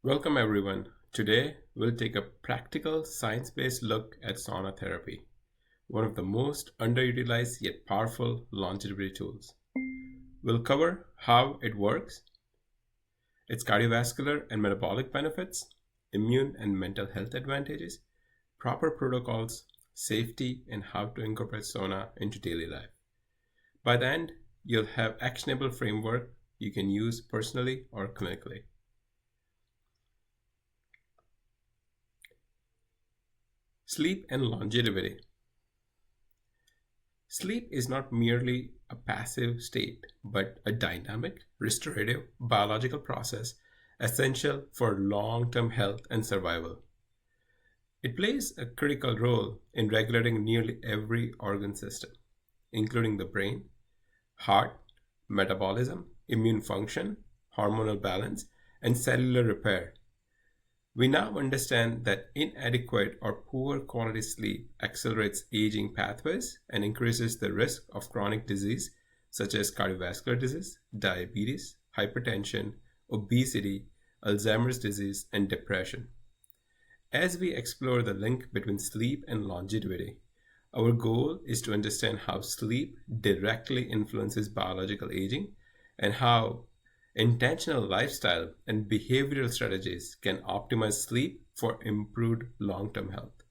Welcome everyone. Today we'll take a practical science-based look at sauna therapy, one of the most underutilized yet powerful longevity tools. We'll cover how it works, its cardiovascular and metabolic benefits, immune and mental health advantages, proper protocols, safety, and how to incorporate sauna into daily life. By the end, you'll have actionable framework you can use personally or clinically. Sleep and longevity. Sleep is not merely a passive state, but a dynamic, restorative biological process essential for long term health and survival. It plays a critical role in regulating nearly every organ system, including the brain, heart, metabolism, immune function, hormonal balance, and cellular repair. We now understand that inadequate or poor quality sleep accelerates aging pathways and increases the risk of chronic disease such as cardiovascular disease, diabetes, hypertension, obesity, Alzheimer's disease, and depression. As we explore the link between sleep and longevity, our goal is to understand how sleep directly influences biological aging and how intentional lifestyle and behavioral strategies can optimize sleep for improved long term health.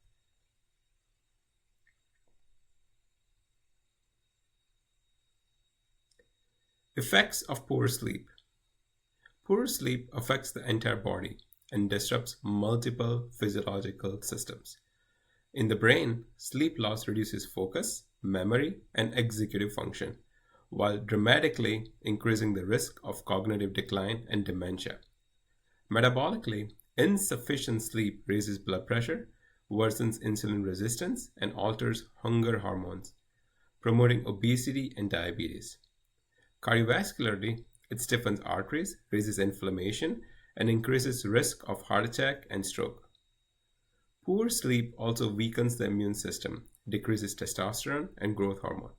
Effects of poor sleep. Poor sleep affects the entire body and disrupts multiple physiological systems. In the brain, sleep loss reduces focus, memory, and executive function, while dramatically increasing the risk of cognitive decline and dementia. Metabolically, insufficient sleep raises blood pressure, worsens insulin resistance, and alters hunger hormones, promoting obesity and diabetes. Cardiovascularly, it stiffens arteries, raises inflammation, and increases risk of heart attack and stroke. Poor sleep also weakens the immune system, decreases testosterone and growth hormone,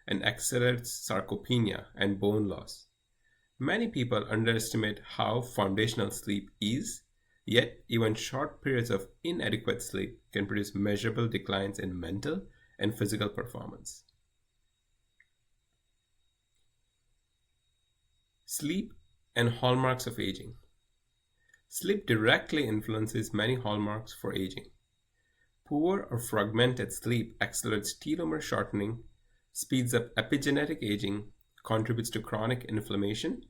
and accelerates sarcopenia and bone loss. Many people underestimate how foundational sleep is, yet, even short periods of inadequate sleep can produce measurable declines in mental and physical performance. Sleep and hallmarks of aging. Sleep directly influences many hallmarks for aging. Poor or fragmented sleep accelerates telomere shortening, speeds up epigenetic aging, contributes to chronic inflammation,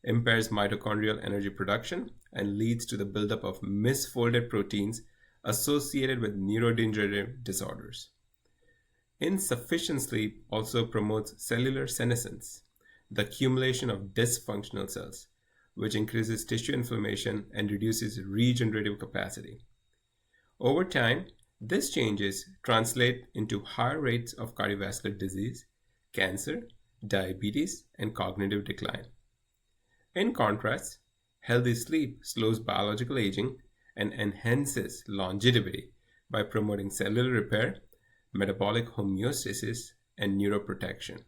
impairs mitochondrial energy production, and leads to the buildup of misfolded proteins associated with neurodegenerative disorders. Insufficient sleep also promotes cellular senescence, the accumulation of dysfunctional cells, which increases tissue inflammation and reduces regenerative capacity. Over time, these changes translate into higher rates of cardiovascular disease, cancer, diabetes, and cognitive decline. In contrast, healthy sleep slows biological aging and enhances longevity by promoting cellular repair, metabolic homeostasis, and neuroprotection.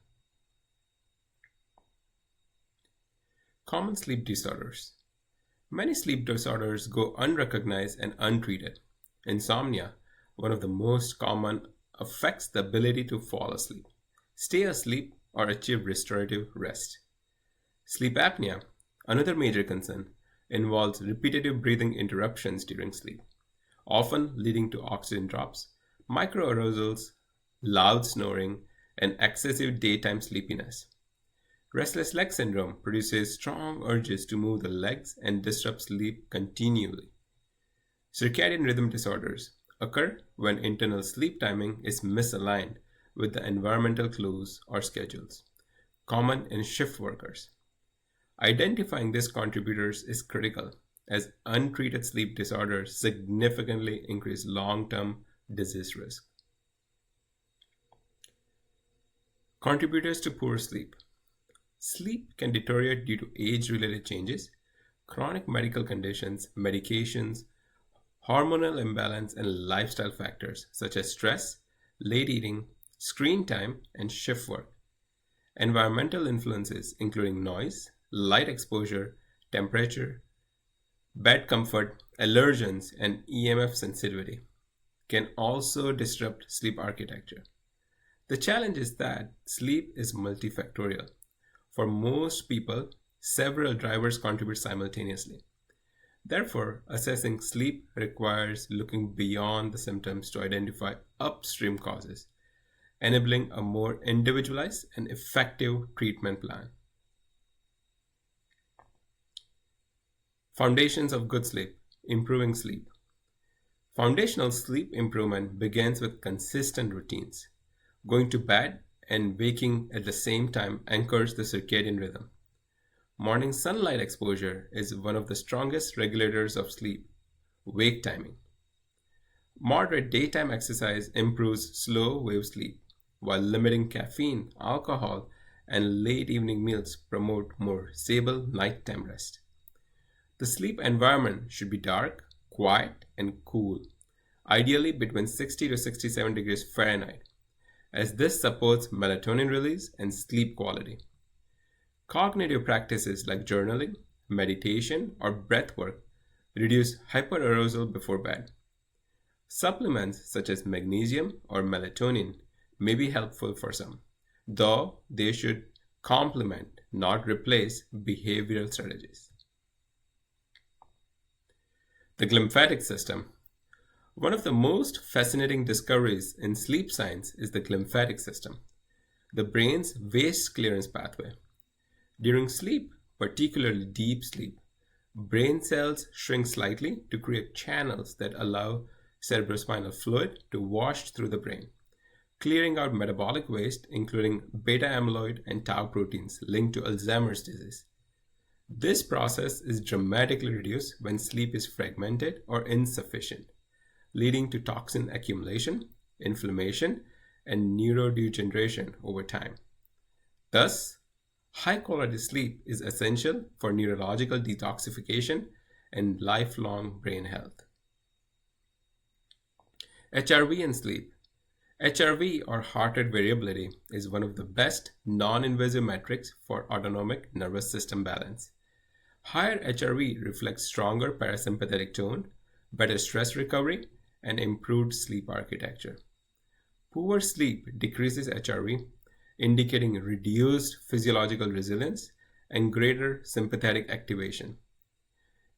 Common sleep disorders. Many sleep disorders go unrecognized and untreated. Insomnia, one of the most common, affects the ability to fall asleep, stay asleep, or achieve restorative rest. Sleep apnea, another major concern, involves repetitive breathing interruptions during sleep, often leading to oxygen drops, microarousals, loud snoring, and excessive daytime sleepiness. Restless leg syndrome produces strong urges to move the legs and disrupts sleep continually. Circadian rhythm disorders occur when internal sleep timing is misaligned with the environmental clues or schedules, common in shift workers. Identifying these contributors is critical, as untreated sleep disorders significantly increase long term disease risk. Contributors to poor sleep. Sleep can deteriorate due to age related changes, chronic medical conditions, medications, hormonal imbalance, and lifestyle factors such as stress, late eating, screen time, and shift work. Environmental influences including noise, light exposure, temperature, Bed comfort, allergens, and EMF sensitivity can also disrupt sleep architecture. The challenge is that sleep is multifactorial. For most people, several drivers contribute simultaneously. Therefore, assessing sleep requires looking beyond the symptoms to identify upstream causes, enabling a more individualized and effective treatment plan. Foundations of good sleep, improving sleep. Foundational sleep improvement begins with consistent routines. Going to bed and waking at the same time anchors the circadian rhythm. Morning sunlight exposure is one of the strongest regulators of sleep, wake timing. Moderate daytime exercise improves slow wave sleep, while limiting caffeine, alcohol, and late evening meals promote more stable nighttime rest. The sleep environment should be dark, quiet, and cool, ideally between 60 to 67 degrees Fahrenheit, as this supports melatonin release and sleep quality. Cognitive practices like journaling, meditation, or breath work reduce hyperarousal before bed. Supplements such as magnesium or melatonin may be helpful for some, though they should complement, not replace, behavioral strategies. The glymphatic system. One of the most fascinating discoveries in sleep science is the glymphatic system, the brain's waste clearance pathway. During sleep, particularly deep sleep, brain cells shrink slightly to create channels that allow cerebrospinal fluid to wash through the brain, clearing out metabolic waste, including beta amyloid and tau proteins linked to Alzheimer's disease. This process is dramatically reduced when sleep is fragmented or insufficient, leading to toxin accumulation, inflammation, and neurodegeneration over time. Thus, high quality sleep is essential for neurological detoxification and lifelong brain health. HRV and sleep. HRV, or heart rate variability, is one of the best non-invasive metrics for autonomic nervous system balance. Higher HRV reflects stronger parasympathetic tone, better stress recovery, and improved sleep architecture. Poor sleep decreases HRV, indicating reduced physiological resilience and greater sympathetic activation.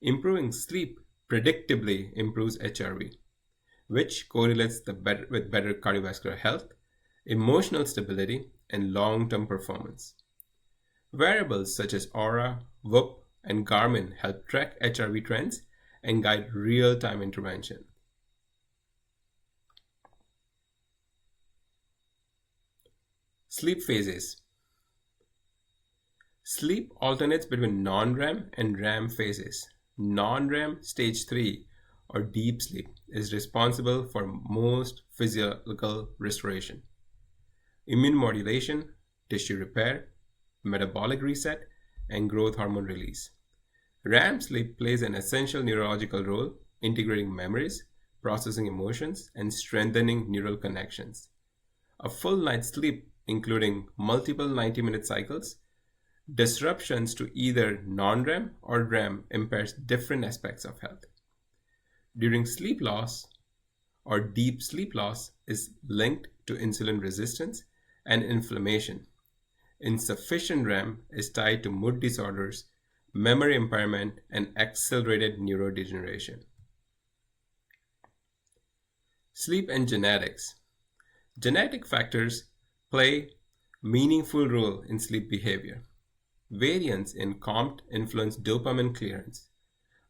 Improving sleep predictably improves HRV, which correlates with better cardiovascular health, emotional stability, and long-term performance. Wearables such as Aura, Whoop, and Garmin help track HRV trends and guide real-time intervention. Sleep phases. Sleep alternates between non-REM and REM phases. Non-REM stage 3 or deep sleep is responsible for most physiological restoration, immune modulation, tissue repair, metabolic reset, and growth hormone release. REM sleep plays an essential neurological role, integrating memories, processing emotions, and strengthening neural connections. A full night's sleep, including multiple 90-minute cycles, disruptions to either non-REM or REM impairs different aspects of health. During sleep loss or deep sleep loss is linked to insulin resistance and inflammation. Insufficient REM is tied to mood disorders, memory impairment, and accelerated neurodegeneration. Sleep and genetics. Genetic factors play a meaningful role in sleep behavior. Variants in COMT influence dopamine clearance,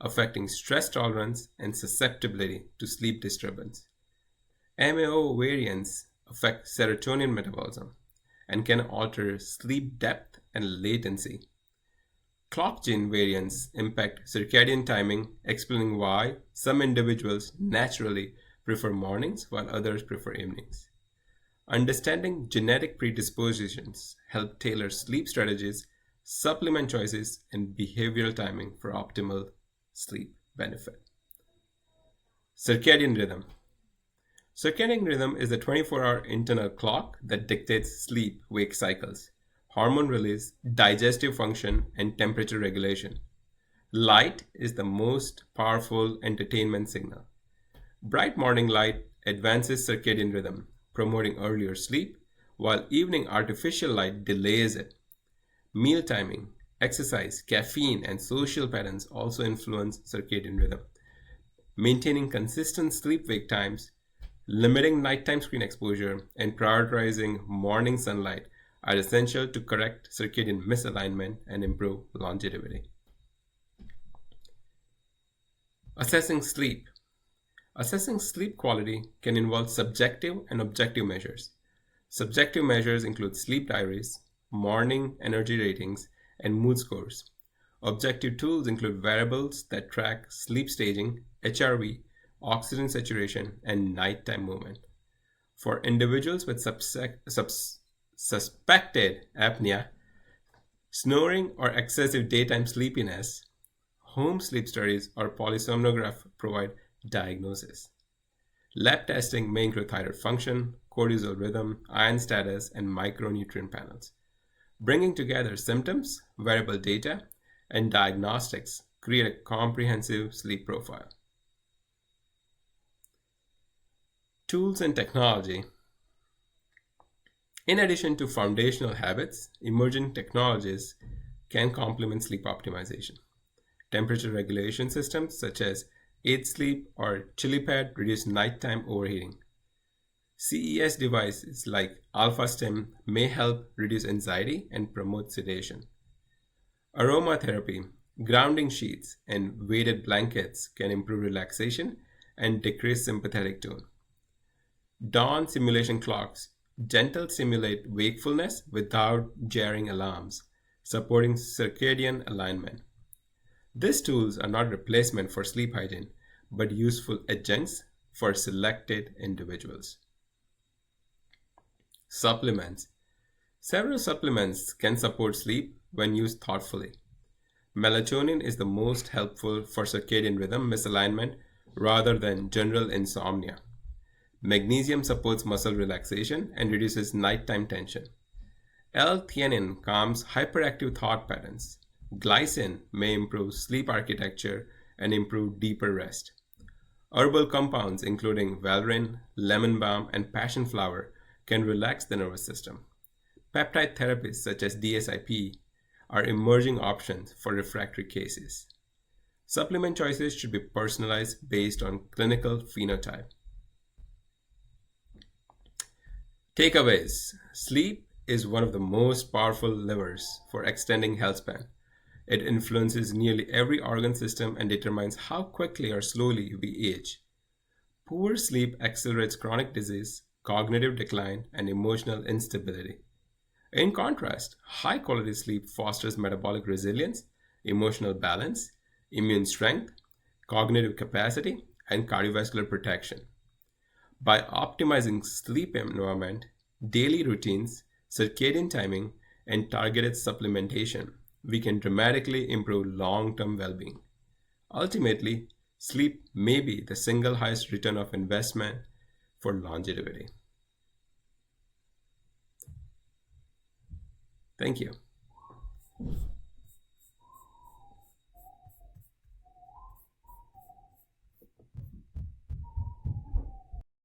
affecting stress tolerance and susceptibility to sleep disturbance. MAO variants affect serotonin metabolism and can alter sleep depth and latency. Clock gene variants impact circadian timing, explaining why some individuals naturally prefer mornings while others prefer evenings. Understanding genetic predispositions help tailor sleep strategies, supplement choices, and behavioral timing for optimal sleep benefit. Circadian rhythm. Circadian rhythm is the 24-hour internal clock that dictates sleep-wake cycles, hormone release, digestive function, and temperature regulation. Light is the most powerful entertainment signal. Bright morning light advances circadian rhythm, promoting earlier sleep, while evening artificial light delays it. Meal timing, exercise, caffeine, and social patterns also influence circadian rhythm. Maintaining consistent sleep wake times, limiting nighttime screen exposure, and prioritizing morning sunlight are essential to correct circadian misalignment and improve longevity. Assessing sleep. Assessing sleep quality can involve subjective and objective measures. Subjective measures include sleep diaries, morning energy ratings, and mood scores. Objective tools include variables that track sleep staging, HRV, oxygen saturation, and nighttime movement. For individuals with suspected apnea, snoring, or excessive daytime sleepiness, home sleep studies or polysomnograph provide diagnosis. Lab testing may include thyroid function, cortisol rhythm, iron status, and micronutrient panels. Bringing together symptoms, variable data, and diagnostics create a comprehensive sleep profile. Tools and technology. In addition to foundational habits, emerging technologies can complement sleep optimization. Temperature regulation systems such as 8 Sleep or ChiliPad reduce nighttime overheating. CES devices like AlphaStim may help reduce anxiety and promote sedation. Aromatherapy, grounding sheets, and weighted blankets can improve relaxation and decrease sympathetic tone. Dawn simulation clocks gentle simulate wakefulness without jarring alarms, supporting circadian alignment. These tools are not replacement for sleep hygiene, but useful adjuncts for selected individuals. Supplements. Several supplements can support sleep when used thoughtfully. Melatonin is the most helpful for circadian rhythm misalignment rather than general insomnia. Magnesium supports muscle relaxation and reduces nighttime tension. L-theanine calms hyperactive thought patterns. Glycine may improve sleep architecture and improve deeper rest. Herbal compounds including valerian, lemon balm, and passion flower can relax the nervous system. Peptide therapies such as DSIP are emerging options for refractory cases. Supplement choices should be personalized based on clinical phenotype. Takeaways. Sleep is one of the most powerful levers for extending health span. It influences nearly every organ system and determines how quickly or slowly we age. Poor sleep accelerates chronic disease, cognitive decline, and emotional instability. In contrast, high quality sleep fosters metabolic resilience, emotional balance, immune strength, cognitive capacity, and cardiovascular protection. By optimizing sleep environment, daily routines, circadian timing, and targeted supplementation, we can dramatically improve long-term well-being. Ultimately, sleep may be the single highest return of investment for longevity. Thank you.